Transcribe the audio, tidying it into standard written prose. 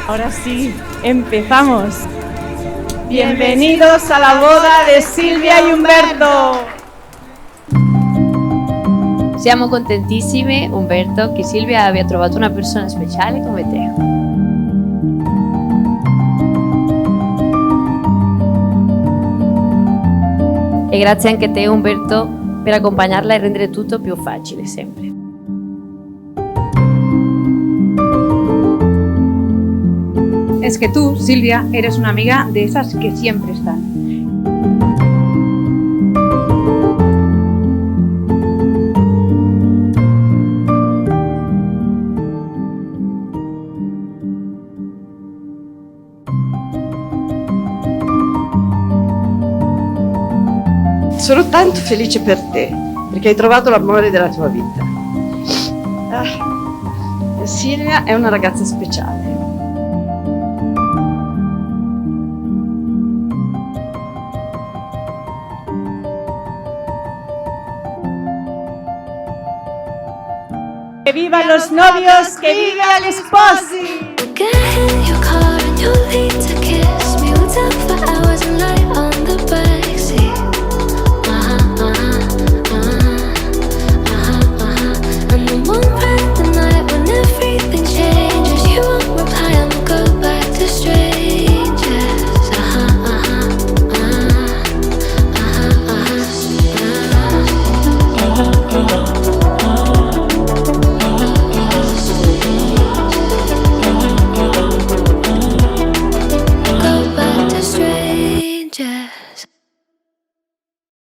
Ahora sí, empezamos. Bienvenidos a la boda di Silvia e Umberto. Siamo contentissimi, Umberto, che Silvia abbia trovato una persona speciale come te. E grazie anche a te, Umberto, per accompagnarla e rendere tutto più facile sempre. Es que tú, Silvia, eres una amiga de esas que siempre están. Sono tanto felice per te, perché hai trovato l'amore della tua vita. Silvia è una ragazza speciale. Que vivan los novios, que vivan los sposi. Get in your car and you'll leave.